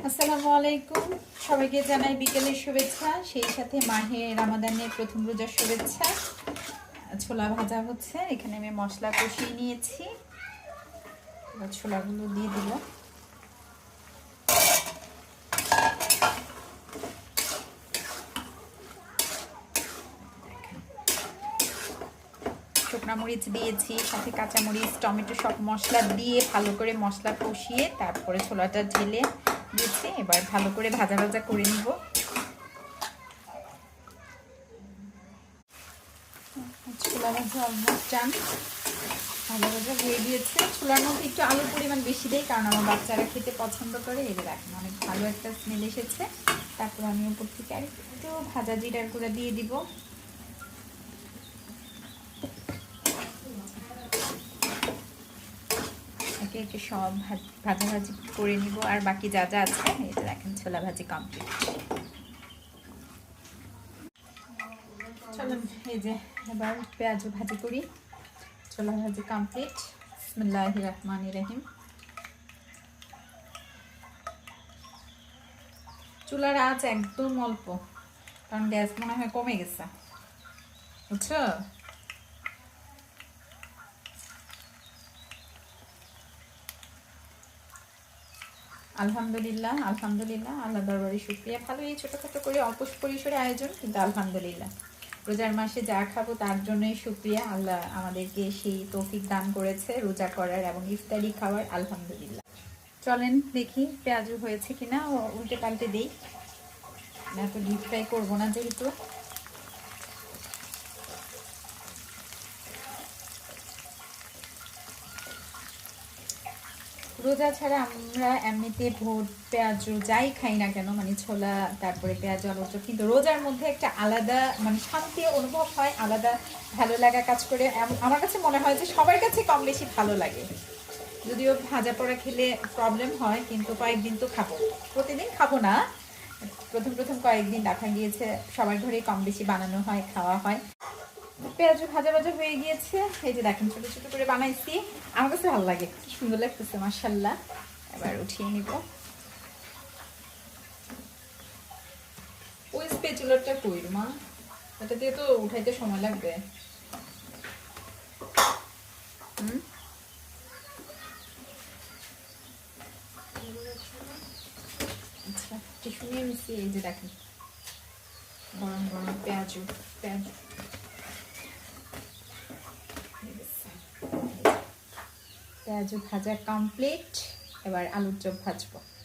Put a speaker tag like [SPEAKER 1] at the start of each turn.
[SPEAKER 1] আসসালামু আলাইকুম, সবাইকে জানাই বিকেলের শুভেচ্ছা, সেই সাথে মাহে রামাদানের প্রথম রোজার শুভেচ্ছা। ছোলা ভাজা হচ্ছে, এখানে আমি মশলা কষিয়ে নিয়েছি। এবার ছোলাগুলো দিয়ে দিল। শুকনা মরিচ দিয়েছি, সাথে কাঁচামরিচ, টমেটো সব মশলা দিয়ে ভালো করে মশলা কষিয়ে তারপরে ছোলাটা ঢেলে দিয়েছি। এবার ভালো করে ভাজা ভাজা করে নিব। ছোলা ভাজা অলমোস্ট ডান, ভাজা ভাজা হয়ে গিয়েছে। ছোলার মধ্যে একটু আলুর পরিমাণ বেশি দেয়, কারণ আমার বাচ্চারা খেতে পছন্দ করে। এদের এখন অনেক ভালো একটা স্মেল এসেছে। তারপর আমি উপর থেকে আর একটু ভাজা জিরার গুঁড়া দিয়ে দিব। একে একে সব ভাজাভাজি করে নিব। আর বাকি যা যা আছে এটা দেখেন, ছোলা ভাজি কমপ্লিট। চলুন এই যে এবার পেঁয়াজ ভাজি করি। ছোলা ভাজি কমপ্লিট। বিসমিল্লাহির রহমানির রহিম। চুলার আঁচ একদম অল্প, কারণ গ্যাস মনে হয় কমে গেছে, বুঝছো? আলহামদুলিল্লাহ, আলহামদুলিল্লাহ, আল্লাহ দরবারে শুকরিয়া। ভালো এই ছোটোখাটো করে অল্প পরিসরে আয়োজন, কিন্তু আলহামদুলিল্লাহ। রোজার মাসে যা খাবো তার জন্যই শুকরিয়া। আল্লাহ আমাদেরকে সেই তৌফিক দান করেছে রোজা করার এবং ইফতারি খাওয়ার, আলহামদুলিল্লাহ। চলেন দেখি পেঁয়াজু হয়েছে কিনা, উল্টে পাল্টে দিই। এত ডিপ ফ্রাই করবো না যেহেতু। রোজা ছাড়া আমরা এমনিতে ভোট পেঁয়াজ যাই খাই না কেন, মানে ছোলা তারপরে পেঁয়াজ আলুর চপ, কিন্তু রোজার মধ্যে একটা আলাদা মানে শান্তি অনুভব হয়, আলাদা ভালো লাগা কাজ করে। আমার কাছে মনে হয় যে সবার কাছে কম বেশি ভালো লাগে। যদিও ভাজা পোড়া খেলে প্রবলেম হয়, কিন্তু কয়েকদিন তো খাবো, প্রতিদিন খাবো না। প্রথম প্রথম কয়েকদিন দেখা গিয়েছে সবার ঘরেই কম বেশি বানানো হয়, খাওয়া হয়। পেঁয়াজ ভাজা ভাজা হয়ে গিয়েছে। এই যে দেখেন ছোট ছোট করে বানাইছি, আমার কাছে ভালো লাগে, কি সুন্দর লাগতেছে মাশাআল্লাহ। এবার উঠিয়ে নিব। ওই স্প্যাচুলারটা কই মা? এটা দিয়ে তো উঠাইতে সময় লাগবে। আচ্ছা, টিস্যু নিয়ে নিচ্ছি। এই যে দেখেন গরম গরম পেঁয়াজ পেঁয়াজ পেঁয়াজ ভাজা কমপ্লিট। এবার আলুর চপ ভাজবো।